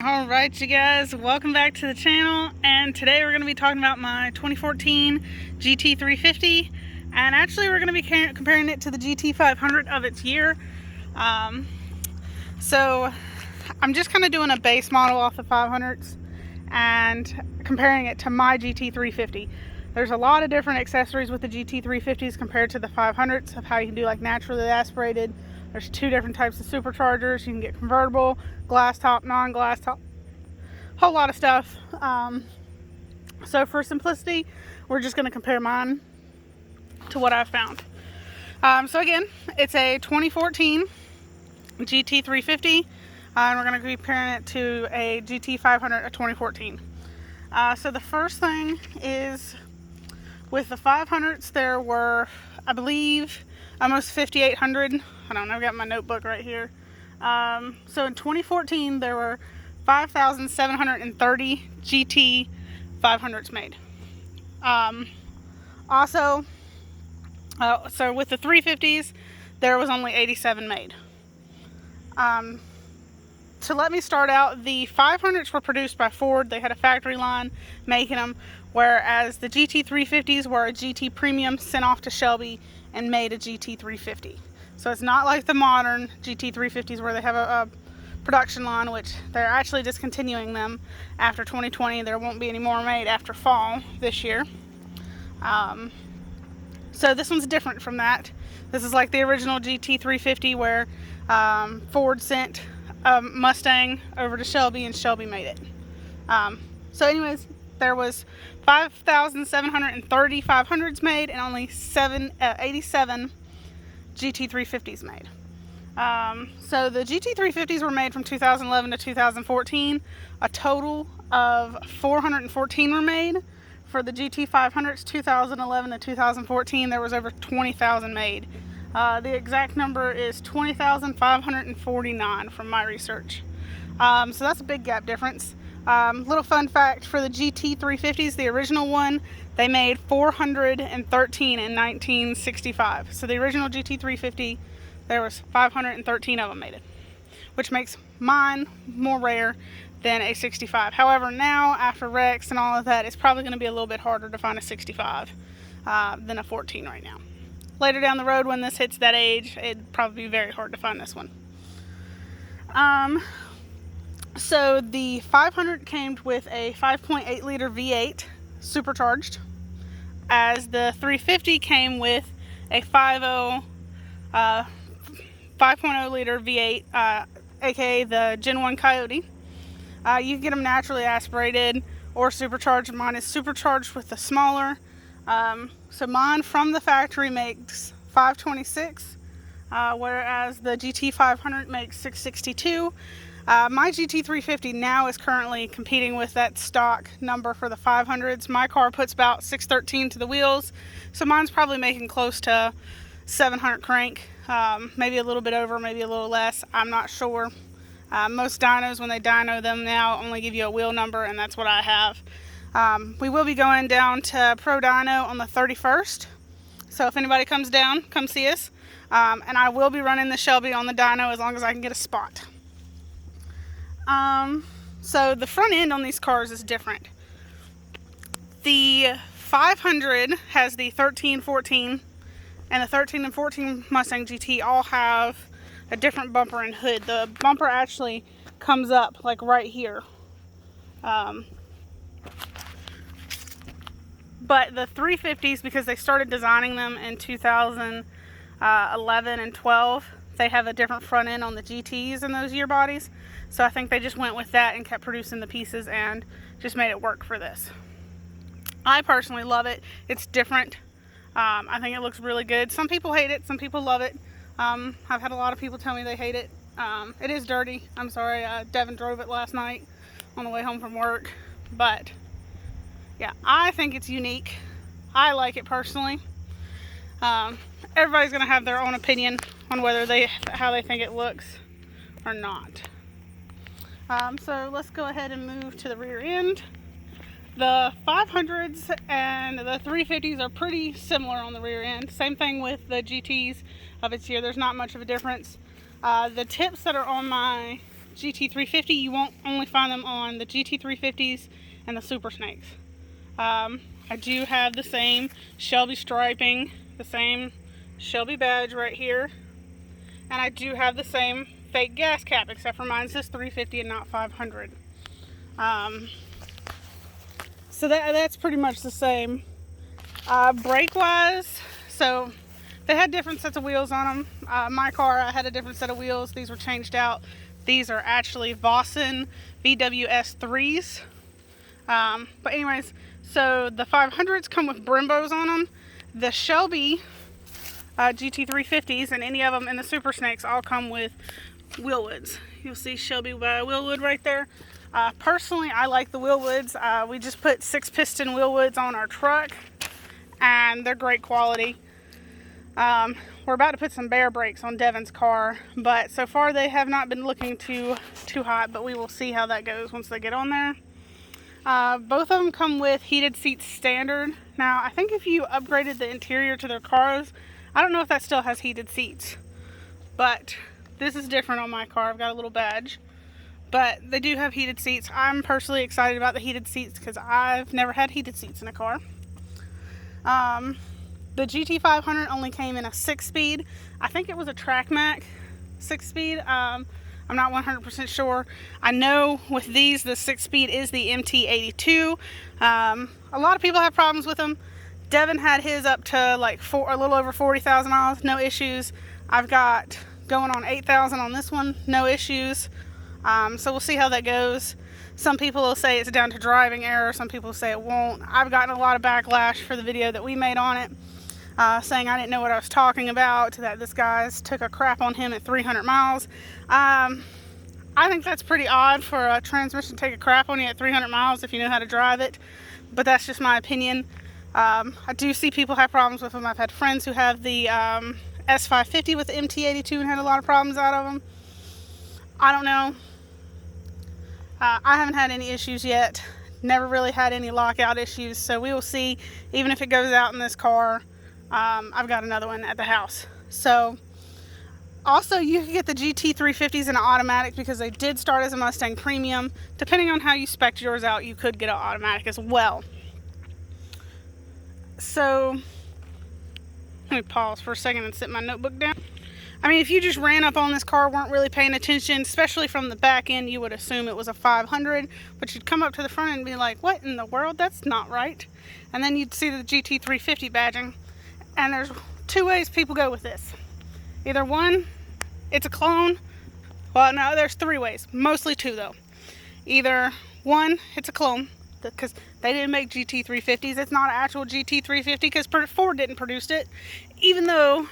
Alright, you guys, welcome back to the channel, and today we're going to be talking about my 2014 GT350, and actually we're going to be comparing it to the GT500 of its year. So I'm just kind of doing a base model off the 500s and comparing it to my GT350. There's a lot of different accessories with the GT350s compared to the 500s of how you can do like naturally aspirated. There's two different types of superchargers. You can get convertible, glass top, non-glass top, whole lot of stuff. So for simplicity, we're just going to compare mine to what I've found. So again, it's a 2014 GT350, and we're going to be comparing it to a GT500, a 2014. So the first thing is with the 500s, there were, I believe, almost 5,800. I don't know, I've got my notebook right here. So in 2014, there were 5,730 GT500s made. So with the 350s, there was only 87 made. To let me start out, the 500s were produced by Ford. They had a factory line making them, whereas the GT350s were a GT Premium sent off to Shelby and made a GT350. So it's not like the modern GT350s where they have a production line, which they're actually discontinuing them after 2020. There won't be any more made after fall this year. So this one's different from that. This is like the original GT350 where Ford sent a Mustang over to Shelby and Shelby made it. So anyways, there was 5,730 500s made and only 87 GT350s made. So the GT350s were made from 2011 to 2014. A total of 414 were made. For the GT500s, 2011 to 2014, there was over 20,000 made. The exact number is 20,549 from my research. So that's a big gap difference. Little fun fact for the GT350s, the original one, they made 413 in 1965. So the original GT350, there was 513 of them made it, which makes mine more rare than a 65. However, now after wrecks and all of that, it's probably going to be a little bit harder to find a 65 than a 14 right now. Later down the road, when this hits that age, it'd probably be very hard to find this one. So the 500 came with a 5.8 liter V8 supercharged, as the 350 came with a 5.0 liter V8, aka the Gen 1 Coyote. You can get them naturally aspirated or supercharged. Mine is supercharged with the smaller. So mine from the factory makes 526, whereas the GT500 makes 662. My GT350 now is currently competing with that stock number for the 500s. My car puts about 613 to the wheels, so mine's probably making close to 700 crank, maybe a little bit over, maybe a little less. I'm not sure. Most dynos, when they dyno them now, only give you a wheel number, and that's what I have. We will be going down to Pro Dyno on the 31st, so if anybody comes down, come see us. And I will be running the Shelby on the dyno as long as I can get a spot. So the front end on these cars is different. The 500 has the 13, 14, and the 13 and 14 Mustang GT all have a different bumper and hood. The bumper actually comes up like right here. But the 350s, because they started designing them in 2011 and 12, they have a different front end on the GTs in those year bodies. So I think they just went with that and kept producing the pieces and just made it work for this. I personally love it. It's different. I think it looks really good. Some people hate it, some people love it. I've had a lot of people tell me they hate it. It is dirty. I'm sorry. Devin drove it last night on the way home from work. But yeah, I think it's unique. I like it personally. Everybody's going to have their own opinion on whether how they think it looks or not. So let's go ahead and move to the rear end. The 500s and the 350s are pretty similar on the rear end. Same thing with the GTs of its year. There's not much of a difference. The tips that are on my GT350, you won't only find them on the GT350s and the Super Snakes. I do have the same Shelby striping, the same Shelby badge right here, and I do have the same fake gas cap, except for mine says 350 and not 500. So that's pretty much the same. Brake wise, so they had different sets of wheels on them. My car, I had a different set of wheels. These were changed out. These are actually Vossen VWS 3s. But anyways, so the 500s come with Brimbos on them. The Shelby GT350s and any of them in the Super Snakes all come with wheelwoods. You'll see Shelby by wheelwood right there. Personally, I like the wheelwoods. We just put 6-piston wheelwoods on our truck, and they're great quality. We're about to put some Bear brakes on Devin's car, but so far they have not been looking too hot, but we will see how that goes once they get on there. Both of them come with heated seats standard. Now, I think if you upgraded the interior to their cars, I don't know if that still has heated seats, but this is different on my car. I've got a little badge, but they do have heated seats. I'm personally excited about the heated seats because I've never had heated seats in a car. The GT500 only came in a 6-speed. I think it was a TrackMac 6-speed. I'm not 100% sure. I know with these, the 6-speed is the MT82. A lot of people have problems with them. Devin had his up to like a little over 40,000 miles, no issues. I've got going on 8,000 on this one, no issues. So we'll see how that goes. Some people will say it's down to driving error. Some people say it won't. I've gotten a lot of backlash for the video that we made on it, saying I didn't know what I was talking about, that this guy's took a crap on him at 300 miles. I think that's pretty odd for a transmission to take a crap on you at 300 miles if you know how to drive it, but that's just my opinion. I do see people have problems with them. I've had friends who have the S550 with the MT82 and had a lot of problems out of them. I don't know. I haven't had any issues yet. Never really had any lockout issues, so we will see. Even if it goes out in this car, I've got another one at the house. So also, you can get the GT350s in an automatic because they did start as a Mustang Premium. Depending on how you spec yours out, you could get an automatic as well. So let me pause for a second and sit my notebook down. I mean, if you just ran up on this car, weren't really paying attention, especially from the back end, you would assume it was a 500, but you'd come up to the front and be like, what in the world? That's not right. And then you'd see the GT350 badging. And there's two ways people go with this. Either one, it's a clone. Well, no, there's three ways. Mostly two, though. Either one, it's a clone, because they didn't make GT350s. It's not an actual GT350 because Ford didn't produce it, even though,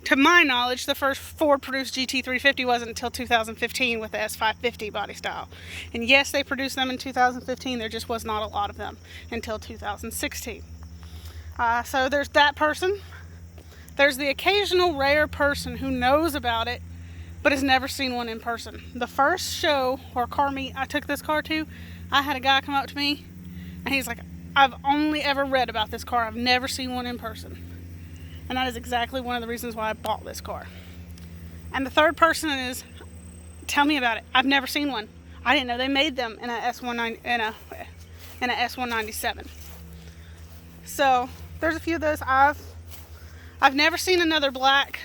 to my knowledge, the first Ford-produced GT350 wasn't until 2015 with the S550 body style. And yes, they produced them in 2015. There just was not a lot of them until 2016. So there's that person. There's the occasional rare person who knows about it, but has never seen one in person. The first show or car meet I took this car to, I had a guy come up to me, and he's like, I've only ever read about this car. I've never seen one in person. And that is exactly one of the reasons why I bought this car. And the third person is, tell me about it. I've never seen one. I didn't know they made them in a S197. So there's a few of those. I've never seen another black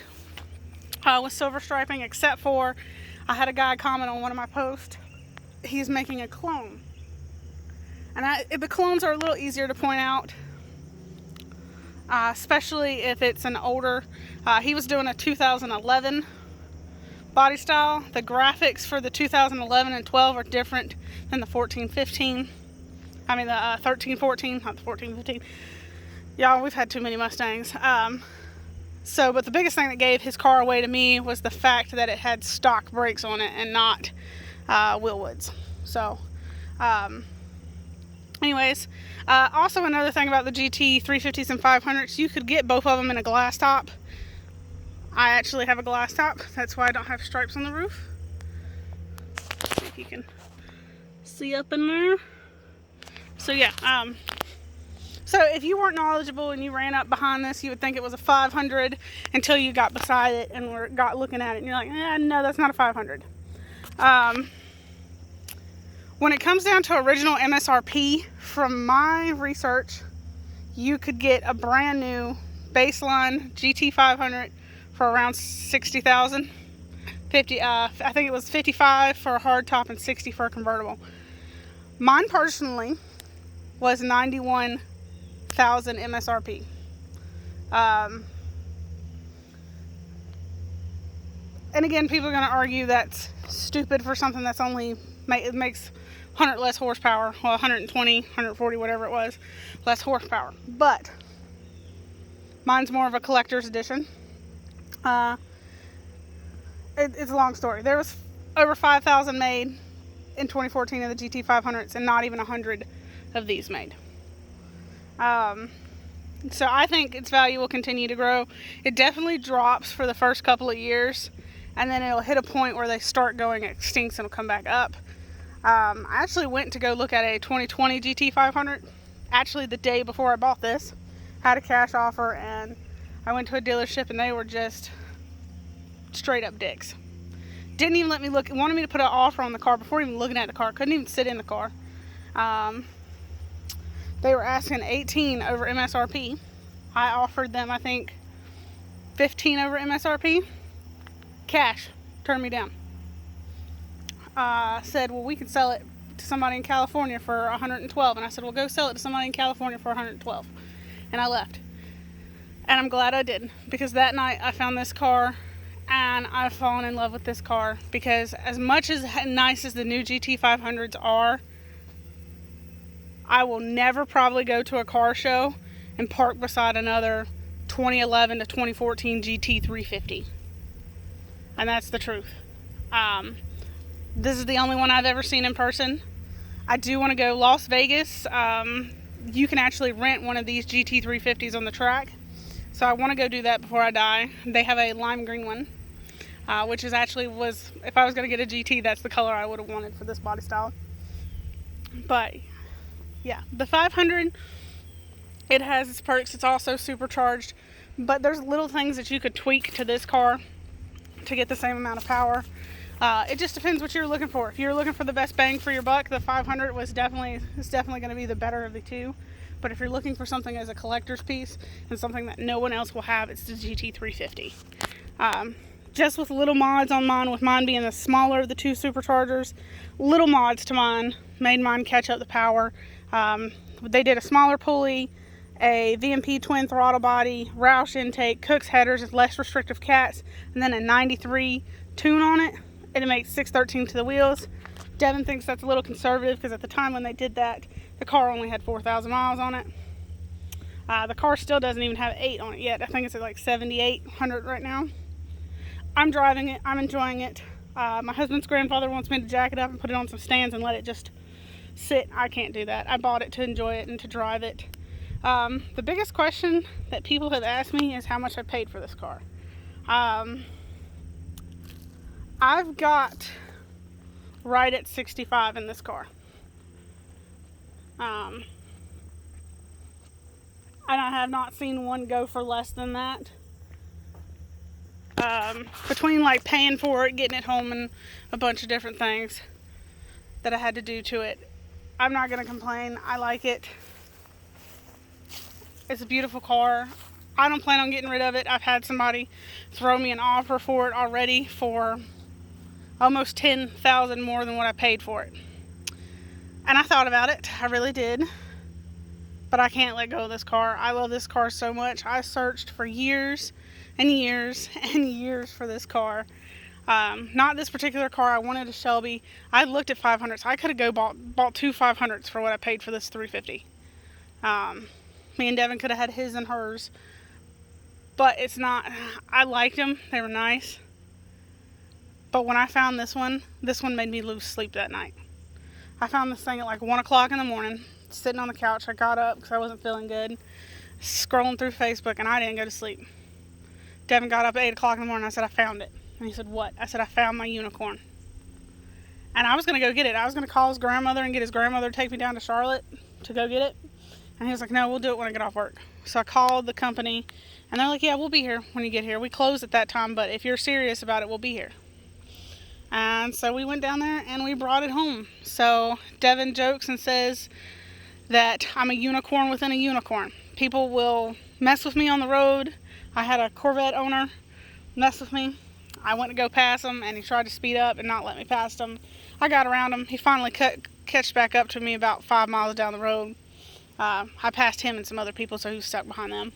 with silver striping, except for I had a guy comment on one of my posts. He's making a clone. And the clones are a little easier to point out. Especially if it's an older, he was doing a 2011 body style. The graphics for the 2011 and 12 are different than the 14-15. I mean the 13-14, not the 14-15. Y'all, we've had too many Mustangs. But the biggest thing that gave his car away to me was the fact that it had stock brakes on it and not wheelwoods. So, anyways, also another thing about the GT350s and 500s, you could get both of them in a glass top. I actually have a glass top. That's why I don't have stripes on the roof. See if you can see up in there. So yeah, so if you weren't knowledgeable and you ran up behind this, you would think it was a 500 until you got beside it and got looking at it and you're like, no, that's not a 500. When it comes down to original MSRP, from my research, you could get a brand new baseline GT500 for around 60,000. 50, I think it was 55 for a hard top and 60 for a convertible. Mine personally was 91,000 MSRP. And again, people are going to argue that's stupid for something that's only, it makes 100 less horsepower, well 120, 140, whatever it was, less horsepower. But mine's more of a collector's edition. It's a long story. There was over 5,000 made in 2014 of the GT500s, and not even 100 of these made. So I think its value will continue to grow. It definitely drops for the first couple of years, and then it'll hit a point where they start going extinct and it'll come back up. I actually went to go look at a 2020 GT500, actually the day before I bought this. Had a cash offer, and I went to a dealership, and they were just straight up dicks. Didn't even let me look, wanted me to put an offer on the car before even looking at the car. Couldn't even sit in the car. They were asking 18 over MSRP. I offered them, I think, 15 over MSRP. Cash. Turned me down. Said, well, we can sell it to somebody in California for 112. And I said, well, go sell it to somebody in California for 112. And I left. And I'm glad I did, because that night I found this car, and I've fallen in love with this car. Because as much as nice as the new GT500s are, I will never probably go to a car show and park beside another 2011 to 2014 GT350. And that's the truth. This is the only one I've ever seen in person. I do want to go Las Vegas. You can actually rent one of these GT350s on the track. So I want to go do that before I die. They have a lime green one, which is actually was, if I was going to get a GT, that's the color I would have wanted for this body style. But yeah, the 500, it has its perks. It's also supercharged, but there's little things that you could tweak to this car to get the same amount of power. It just depends what you're looking for. If you're looking for the best bang for your buck, the 500 is definitely going to be the better of the two. But if you're looking for something as a collector's piece and something that no one else will have, it's the GT350. Just with little mods on mine, with mine being the smaller of the two superchargers, little mods to mine made mine catch up the power. They did a smaller pulley, a VMP twin throttle body, Roush intake, Cook's headers, less restrictive cats, and then a 93 tune on it. It makes 613 to the wheels. Devin thinks that's a little conservative, because at the time when they did that, the car only had 4,000 miles on it. The car still doesn't even have 8 on it yet. I think it's at like 7,800 right now. I'm driving it. I'm enjoying it. My husband's grandfather wants me to jack it up and put it on some stands and let it just sit. I can't do that. I bought it to enjoy it and to drive it. The biggest question that people have asked me is how much I paid for this car. I've got right at 65 in this car. And I have not seen one go for less than that. Between like paying for it, getting it home, and a bunch of different things that I had to do to it, I'm not going to complain. I like it. It's a beautiful car. I don't plan on getting rid of it. I've had somebody throw me an offer for it already for almost $10,000 more than what I paid for it. And I thought about it. I really did. But I can't let go of this car. I love this car so much. I searched for years and years and years for this car. Not this particular car. I wanted a Shelby. I looked at 500s. I could have bought two 500s for what I paid for this 350. Me and Devin could have had his and hers. But it's not. I liked them. They were nice. But when I found this one made me lose sleep that night. I found this thing at like 1 o'clock in the morning, sitting on the couch. I got up because I wasn't feeling good, scrolling through Facebook, and I didn't go to sleep. Devin got up at 8 o'clock in the morning. I said, I found it. And he said, what? I said, I found my unicorn. And I was going to go get it. I was going to call his grandmother and get his grandmother to take me down to Charlotte to go get it. And he was like, no, we'll do it when I get off work. So I called the company, and they're like, yeah, we'll be here when you get here. We close at that time, but if you're serious about it, we'll be here. And so we went down there and we brought it home. So Devin jokes and says that I'm a unicorn within a unicorn. People will mess with me on the road. I had a Corvette owner mess with me. I went to go pass him and he tried to speed up and not let me pass him. I got around him. He finally catched back up to me about 5 miles down the road. I passed him and some other people, so he was stuck behind them.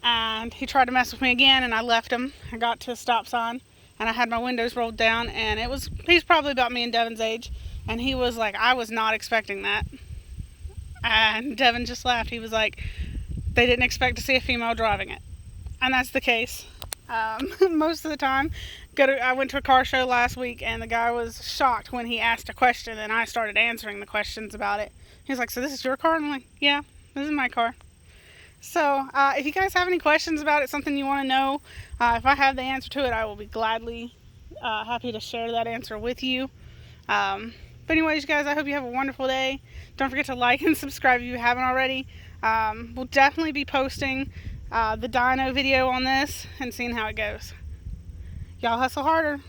And he tried to mess with me again, and I left him. I got to a stop sign, and I had my windows rolled down, and he's probably about me and Devin's age, and he was like, I was not expecting that. And Devin just laughed. He was like, they didn't expect to see a female driving it. And that's the case. Most of the time, I went to a car show last week, and the guy was shocked when he asked a question, and I started answering the questions about it. He was like, so this is your car? And I'm like, yeah, this is my car. So if you guys have any questions about it, something you want to know, if I have the answer to it, I will be gladly happy to share that answer with you. But anyways, you guys, I hope you have a wonderful day. Don't forget to like and subscribe if you haven't already. We'll definitely be posting the dyno video on this and seeing how it goes. Y'all hustle harder.